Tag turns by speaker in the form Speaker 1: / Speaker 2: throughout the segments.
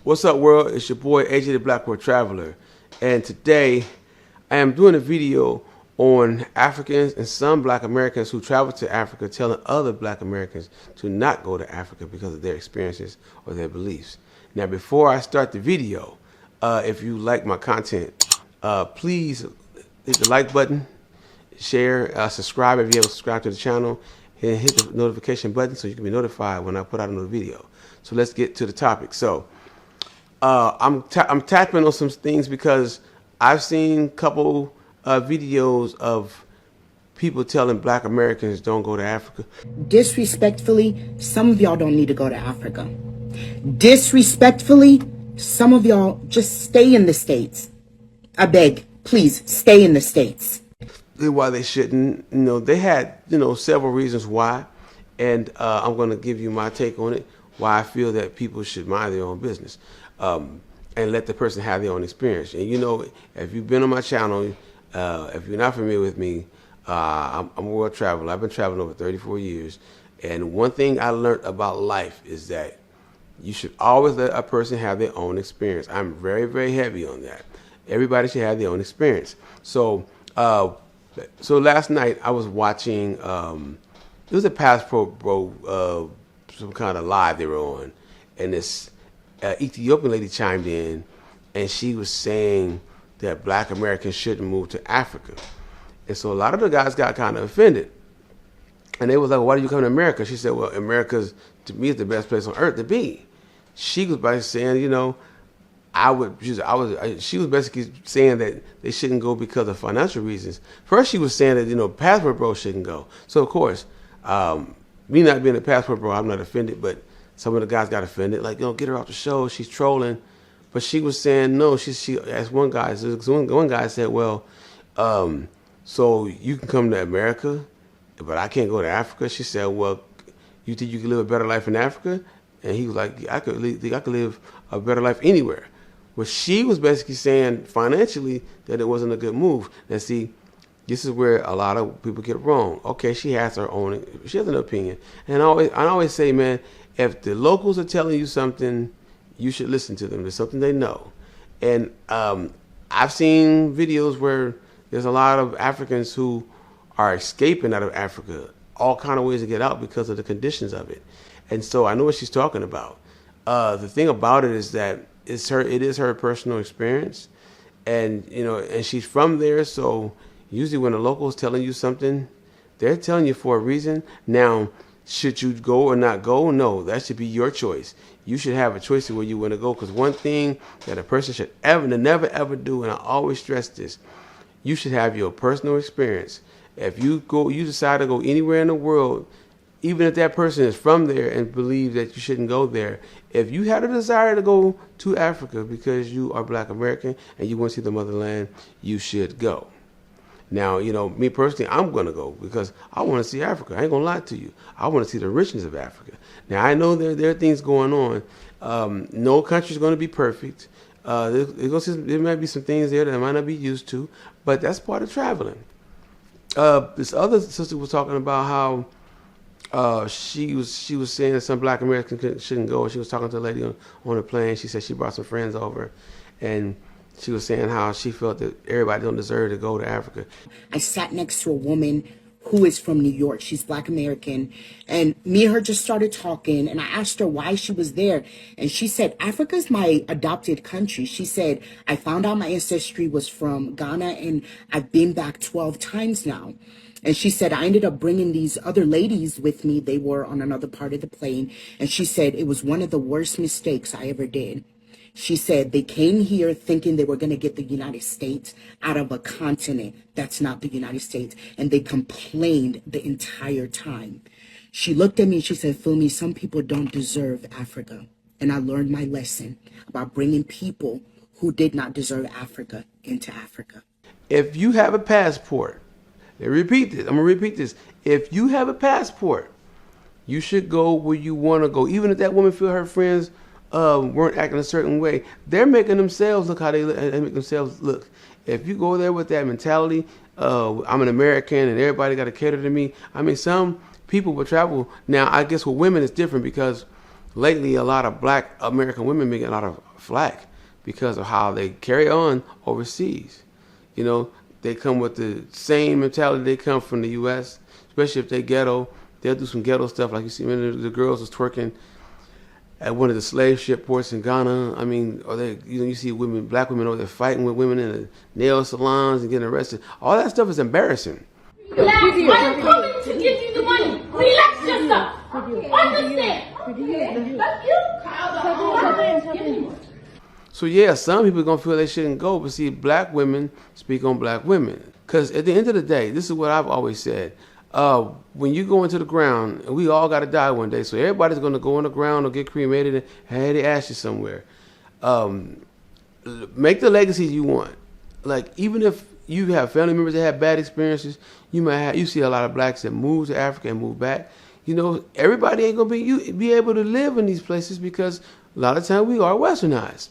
Speaker 1: What's up, world? It's your boy AJ the Black World Traveler, and today I am doing a video on Africans and some Black Americans who travel to Africa telling other Black Americans to not go to Africa because of their experiences or their beliefs. Now, before I start the video, if you like my content, please hit the like button, share, subscribe if you haven't subscribed to the channel, and hit the notification button so you can be notified when I put out another video. So let's get to the topic. So I'm tapping on some things because I've seen a couple videos of people telling Black Americans don't go to Africa.
Speaker 2: Disrespectfully, some of y'all don't need to go to Africa. Disrespectfully, some of y'all just stay in the States. I beg, please stay in the States.
Speaker 1: Why they shouldn't, they had, several reasons why, and I'm going to give you my take on it, why I feel that people should mind their own business, and let the person have their own experience. And if you've been on my channel, if you're not familiar with me, I'm a world traveler. I've been traveling over 34 years, and one thing I learned about life is that you should always let a person have their own experience. I'm very, very heavy on that. Everybody should have their own experience. So last night I was watching, it was a Passport Bro, some kind of live they were on, and this Ethiopian lady chimed in, and she was saying that Black Americans shouldn't move to Africa. And so a lot of the guys got kind of offended, and they was like, why do you come to America? She said, well, America's, to me, is the best place on earth to be. She was by saying, she was basically saying that they shouldn't go because of financial reasons. First, she was saying that, Passport Bro shouldn't go. So, of course, me not being a Passport Bro, I'm not offended, but some of the guys got offended. Like, get her off the show. She's trolling. But she was saying, no, she asked one guy said, well, so you can come to America, but I can't go to Africa. She said, well, you think you can live a better life in Africa? And he was like, I could live a better life anywhere. Well, she was basically saying financially that it wasn't a good move. Now, see, this is where a lot of people get wrong. Okay, she has an opinion. And I always say, man, if the locals are telling you something, you should listen to them. There's something they know. And I've seen videos where there's a lot of Africans who are escaping out of Africa, all kind of ways to get out because of the conditions of it. And so I know what she's talking about. The thing about it is that it is her personal experience, and and she's from there. So usually when a local is telling you something, they're telling you for a reason. Now, should you go or not go? No, that should be your choice. You should have a choice of where you want to go. Because one thing that a person should never ever do, and I always stress this, you should have your personal experience. If you decide to go anywhere in the world, even if that person is from there and believes that you shouldn't go there, if you had a desire to go to Africa because you are Black American and you want to see the motherland, you should go. Now, me personally, I'm going to go because I want to see Africa. I ain't going to lie to you. I want to see the richness of Africa. Now, I know there are things going on. No country's going to be perfect. There might be some things there that I might not be used to, but that's part of traveling. This other sister was talking about how she was saying that some Black Americans shouldn't go. She was talking to a lady on a plane. She said she brought some friends over, and she was saying how she felt that everybody don't deserve to go to Africa.
Speaker 2: I sat next to a woman who is from New York. She's Black American. And me and her just started talking. And I asked her why she was there. And she said, Africa's my adopted country. She said, I found out my ancestry was from Ghana, and I've been back 12 times now. And she said, I ended up bringing these other ladies with me. They were on another part of the plane. And she said, it was one of the worst mistakes I ever did. She said they came here thinking they were going to get the United States out of a continent that's not the United States. And they complained the entire time. She looked at me and she said, Fumi, some people don't deserve Africa. And I learned my lesson about bringing people who did not deserve Africa into Africa.
Speaker 1: If you have a passport, I'm going to repeat this. If you have a passport, you should go where you want to go. Even if that woman feel her friends weren't acting a certain way, they're making themselves look how they make themselves look. If you go there with that mentality, I'm an American and everybody got to cater to me. I mean, some people will travel. Now, I guess with women it's different because lately a lot of black American women making a lot of flack because of how they carry on overseas. You know, they come with the same mentality they come from the U.S., especially if they ghetto. They'll do some ghetto stuff, like you see when the girls was twerking at one of the slave ship ports in Ghana. I mean, or they, you know, you see women, black women over there fighting with women in the nail salons and getting arrested. All that stuff is embarrassing.
Speaker 3: Relax. I'm coming to give you the money. Relax yourself. Understand?
Speaker 1: So yeah, some people are gonna feel they shouldn't go, but see, black women speak on black women. Because at the end of the day, this is what I've always said. When you go into the ground, and we all got to die one day, so everybody's going to go in the ground or get cremated and have the ashes somewhere. Make the legacy you want. Like, even if you have family members that have bad experiences, you see a lot of blacks that move to Africa and move back. You know, everybody ain't going to be able to live in these places because a lot of times we are westernized.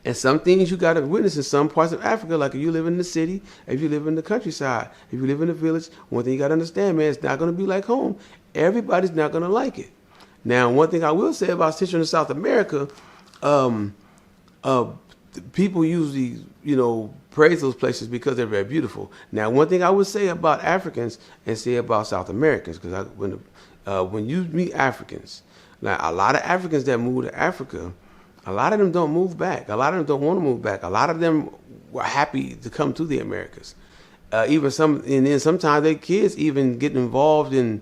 Speaker 1: And some things you got to witness in some parts of Africa, like if you live in the city, if you live in the countryside, if you live in the village, one thing you got to understand, man, it's not going to be like home. Everybody's not going to like it. Now, one thing I will say about Central and South America, people usually, you know, praise those places because they're very beautiful. Now, one thing I would say about Africans and say about South Americans, because when you meet Africans, now a lot of Africans that move to Africa, a lot of them don't move back. A lot of them don't want to move back. A lot of them were happy to come to the Americas. And then sometimes their kids even get involved in,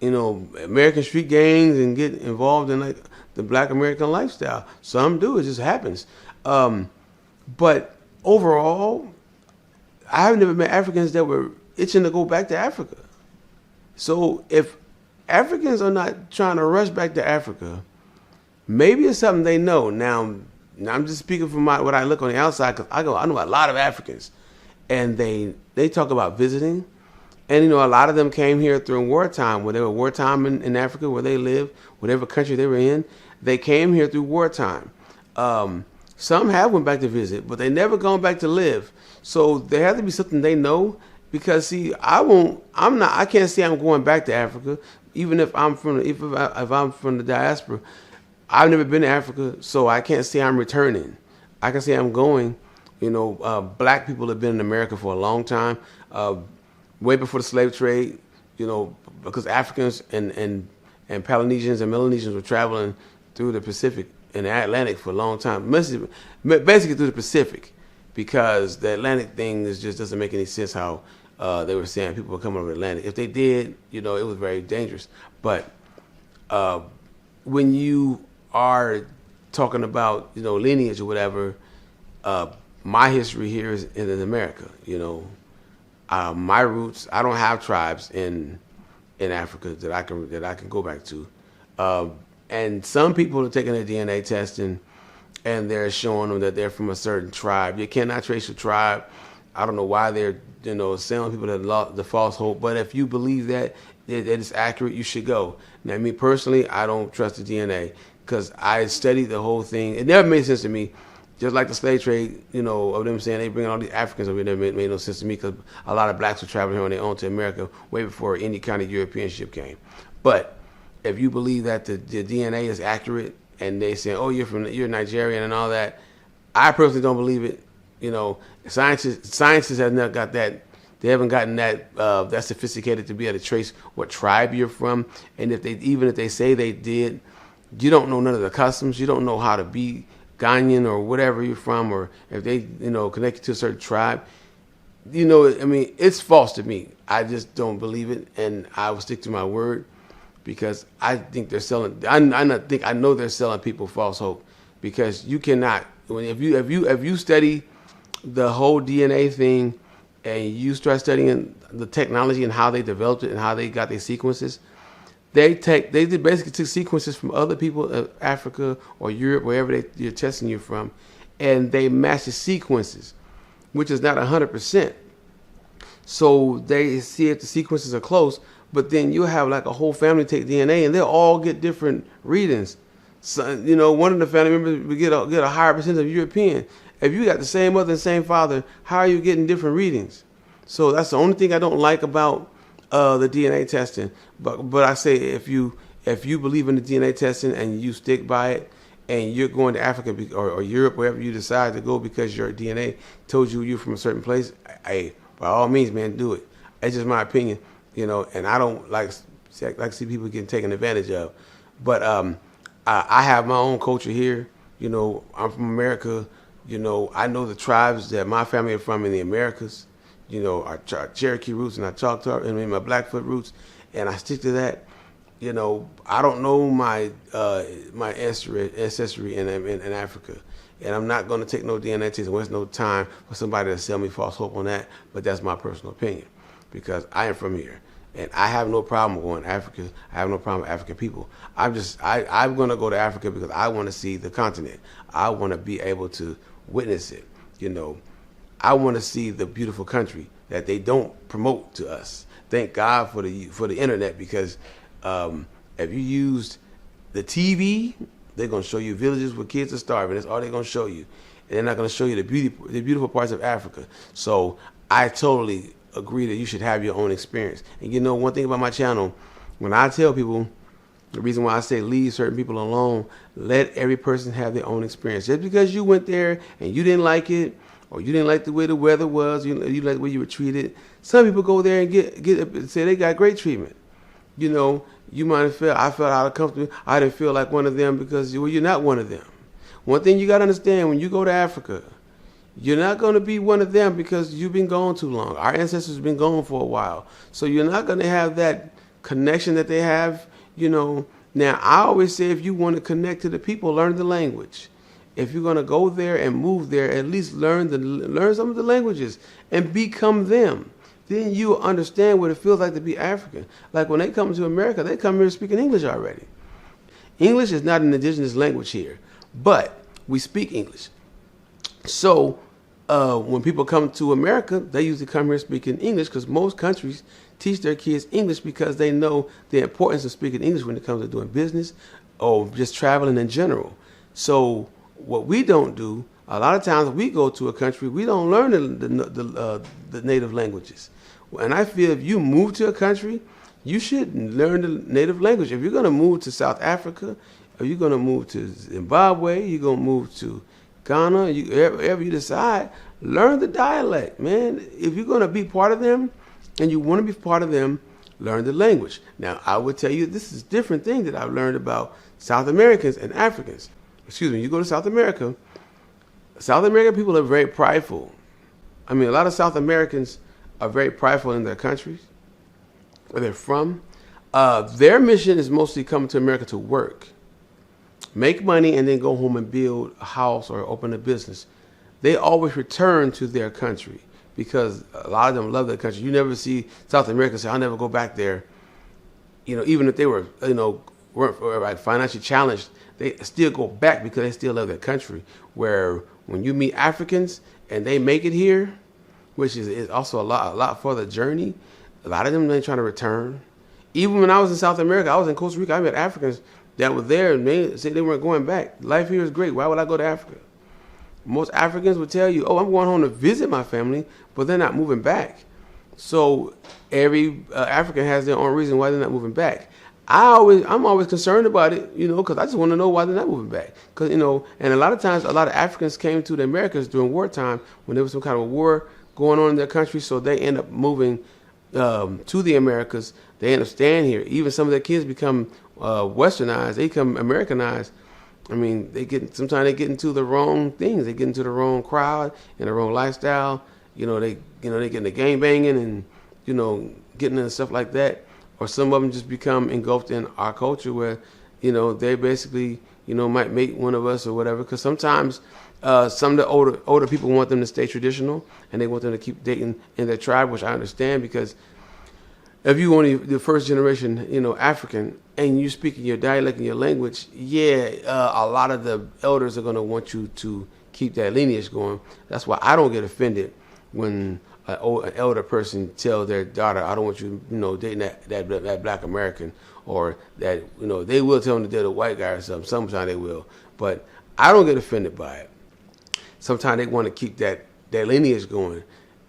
Speaker 1: you know, American street gangs and get involved in like the Black American lifestyle. Some do. It just happens. But overall, I've never met Africans that were itching to go back to Africa. So if Africans are not trying to rush back to Africa, maybe it's something they know. Now I'm just speaking from what I look on the outside, because I know a lot of Africans, and they talk about visiting, and you know, a lot of them came here during wartime, when they were wartime in Africa, where they lived, whatever country they were in, they came here through wartime. Some have went back to visit, but they never gone back to live. So there has to be something they know, because see, I can't say I'm going back to Africa, even if I'm from the diaspora. I've never been to Africa, so I can't say I'm returning. I can say I'm going. You know, black people have been in America for a long time, way before the slave trade. You know, because Africans and Polynesians and Melanesians were traveling through the Pacific and the Atlantic for a long time, basically through the Pacific, because the Atlantic thing just doesn't make any sense how they were saying people were coming over the Atlantic. If they did, you know, it was very dangerous. But when you are talking about, you know, lineage or whatever, my history here is in America. You know, my roots. I don't have tribes in Africa that I can go back to. And some people are taking a DNA test and they're showing them that they're from a certain tribe. You cannot trace your tribe. I don't know why they're, you know, selling people the false hope. But if you believe that it is accurate, you should go. Now, me personally, I don't trust the DNA, because I studied the whole thing. It never made sense to me. Just like the slave trade, you know, of them saying they bring all these Africans over, it never made no sense to me, because a lot of blacks were traveling here on their own to America way before any kind of European ship came. But if you believe that the DNA is accurate, and they say, oh, you're Nigerian and all that, I personally don't believe it. You know, scientists have not got that. They haven't gotten that sophisticated to be able to trace what tribe you're from. And even if they say they did, you don't know none of the customs. You don't know how to be Ghanaian or whatever you're from, or if they, you know, connected to a certain tribe. You know, I mean, it's false to me. I just don't believe it, and I will stick to my word, because I think they're selling. I know they're selling people false hope, because you cannot. If you study the whole DNA thing, and you start studying the technology and how they developed it and how they got their sequences, they basically took sequences from other people of Africa or Europe, wherever you're testing you from, and they match the sequences, which is not 100%. So they see if the sequences are close, but then you have like a whole family take DNA, and they'll all get different readings. So, you know, one of the family members will get a higher percentage of European. If you got the same mother and same father, how are you getting different readings? So that's the only thing I don't like about the DNA testing. But I say if if you believe in the DNA testing and you stick by it, and you're going to Africa or Europe, wherever you decide to go because your DNA told you you're from a certain place, hey, by all means, man, do it. It's just my opinion, and I don't like to see people getting taken advantage of. But I have my own culture here. I'm from America. I know the tribes that my family are from in the Americas. Our Cherokee roots and our Choctaw, my Blackfoot roots, and I stick to that. I don't know my ancestry in Africa, and I'm not going to take no DNA test and waste no time for somebody to sell me false hope on that. But that's my personal opinion, because I am from here, and I have no problem going to Africa. I have no problem with African people. I'm going to go to Africa because I want to see the continent. I want to be able to witness it. I want to see the beautiful country that they don't promote to us. Thank God for the internet, because if you used the TV, they're going to show you villages where kids are starving. That's all they're going to show you. And they're not going to show you the beautiful parts of Africa. So I totally agree that you should have your own experience. And one thing about my channel, when I tell people, the reason why I say leave certain people alone, let every person have their own experience. Just because you went there and you didn't like it, or you didn't like the way the weather was, you like the way you were treated. Some people go there and say they got great treatment. You might have I felt out of comfortable. I didn't feel like one of them because you're not one of them. One thing you got to understand, when you go to Africa, you're not going to be one of them because you've been gone too long. Our ancestors have been gone for a while. So you're not going to have that connection that they have, Now, I always say, if you want to connect to the people, learn the language. If you're going to go there and move there, at least learn some of the languages and become them. Then you will understand what it feels like to be African. Like when they come to America, they come here speaking English already. English is not an indigenous language here, but we speak English. So when people come to America, they usually come here speaking English, because most countries teach their kids English because they know the importance of speaking English when it comes to doing business or just traveling in general. So what we don't do, a lot of times we go to a country, we don't learn the native languages. And I feel if you move to a country, you should learn the native language. If you're going to move to South Africa, or you're going to move to Zimbabwe, you're going to move to Ghana, wherever you decide, learn the dialect, man. If you're going to be part of them and you want to be part of them, learn the language. Now, I would tell you this is a different thing that I've learned about South Americans and Africans. Excuse me, you go to South American people are very prideful. A lot of South Americans are very prideful in their countries, where they're from. Their mission is mostly come to America to work, make money, and then go home and build a house or open a business. They always return to their country because a lot of them love their country. You never see South Americans say, I'll never go back there. Even if they were, weren't financially challenged, they still go back because they still love their country. Where when you meet Africans and they make it here, which is also a lot for the journey, a lot of them ain't trying to return. Even when I was in South America, I was in Costa Rica, I met Africans that were there and they said they weren't going back. Life here is great. Why would I go to Africa? Most Africans would tell you, oh, I'm going home to visit my family, but they're not moving back. So every African has their own reason why they're not moving back. I'm always concerned about it, because I just want to know why they're not moving back. Because, and a lot of times, a lot of Africans came to the Americas during wartime when there was some kind of a war going on in their country, so they end up moving to the Americas. They end up staying here. Even some of their kids become westernized. They become Americanized. Sometimes they get into the wrong things. They get into the wrong crowd and the wrong lifestyle. They get into gang banging and, getting into stuff like that. Or some of them just become engulfed in our culture where, they basically, might mate one of us or whatever. Because sometimes some of the older people want them to stay traditional and they want them to keep dating in their tribe, which I understand, because if you only the first generation, African, and you speak in your dialect and your language, a lot of the elders are going to want you to keep that lineage going. That's why I don't get offended when an elder person tell their daughter, I don't want you, dating that black American, or that, they will tell them to date a white guy or something. Sometimes they will. But I don't get offended by it. Sometimes they want to keep that lineage going.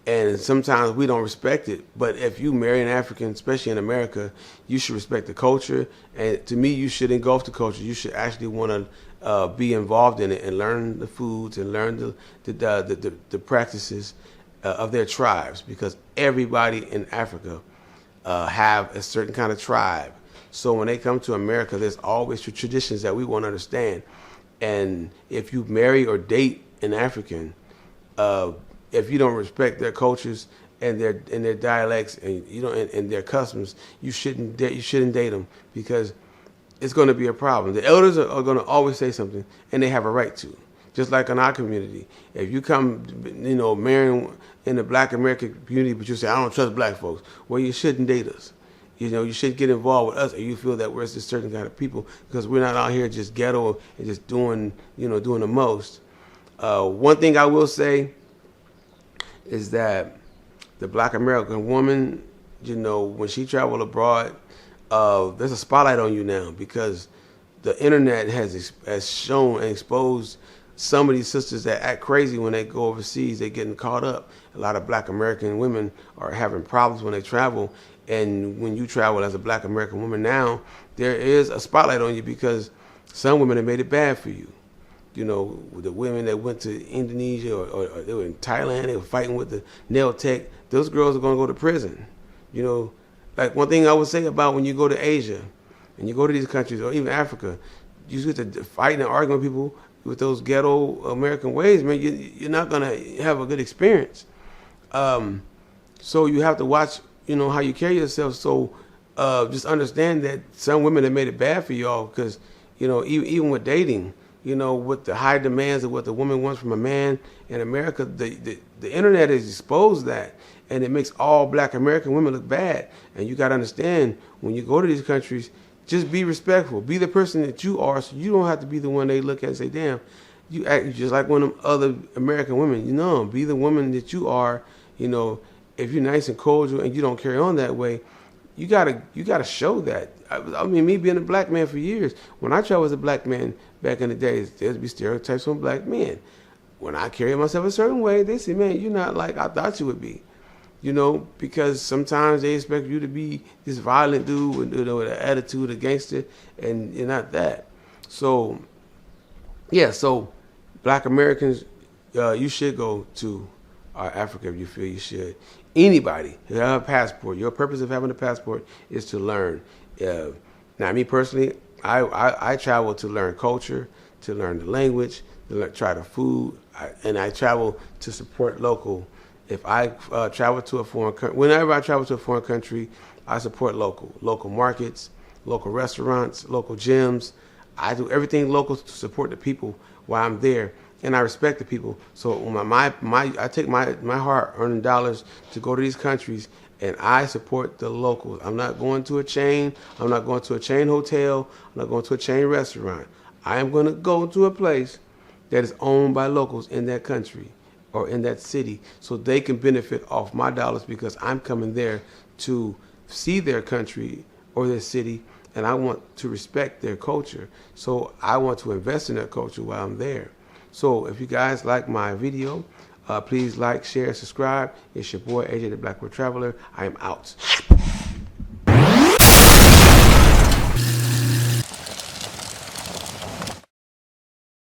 Speaker 1: And sometimes we don't respect it. But if you marry an African, especially in America, you should respect the culture. And to me, you should engulf the culture. You should actually want to be involved in it and learn the foods and learn the practices of their tribes, because everybody in Africa have a certain kind of tribe. So when they come to America, there's always traditions that we won't understand. And if you marry or date an African, if you don't respect their cultures and their dialects and and their customs, you shouldn't date them, because it's going to be a problem. The elders are going to always say something, and they have a right to. Just like in our community, if you come, marrying in the Black American community, but you say, I don't trust black folks, well, you shouldn't date us. You shouldn't get involved with us, or you feel that we're just certain kind of people, because we're not out here just ghetto and just doing the most. One thing I will say is that the Black American woman, when she traveled abroad, there's a spotlight on you now, because the internet has shown and exposed some of these sisters that act crazy when they go overseas. They're getting caught up. A lot of Black American women are having problems when they travel. And when you travel as a Black American woman now, there is a spotlight on you, because some women have made it bad for you. The women that went to Indonesia or they were in Thailand, they were fighting with the nail tech. Those girls are going to go to prison. Like one thing I would say about when you go to Asia and you go to these countries, or even Africa, you get to fight and argue with people with those ghetto American ways, man. You're not going to have a good experience. So you have to watch, how you carry yourself. So just understand that some women have made it bad for y'all, because, even with dating, with the high demands of what the woman wants from a man in America, the internet has exposed that, and it makes all Black American women look bad. And you got to understand, when you go to these countries, just be respectful. Be the person that you are, so you don't have to be the one they look at and say, damn, you act just like one of them other American women. Be the woman that you are. If you're nice and cordial and you don't carry on that way, you gotta show that. I mean, me being a Black man for years, when I traveled as a Black man back in the days, there'd be stereotypes on Black men. When I carry myself a certain way, they say, man, you're not like I thought you would be. Because sometimes they expect you to be this violent dude with an attitude, a gangster, and you're not that. So, yeah, so Black Americans, you should go to Africa if you feel you should. Anybody who have a passport, your purpose of having a passport is to learn. Now, me personally, I travel to learn culture, to learn the language, to try the food, and I travel to support local. If I travel to a foreign country, whenever I travel to a foreign country, I support local markets, local restaurants, local gyms. I do everything local to support the people while I'm there, and I respect the people. So I take my hard-earned dollars to go to these countries, and I support the locals. I'm not going to a chain. I'm not going to a chain hotel. I'm not going to a chain restaurant. I am going to go to a place that is owned by locals in that country or in that city, so they can benefit off my dollars, because I'm coming there to see their country or their city, and I want to respect their culture. So I want to invest in their culture while I'm there. So if you guys like my video, please like, share, subscribe. It's your boy, AJ the Black World Traveler. I am out.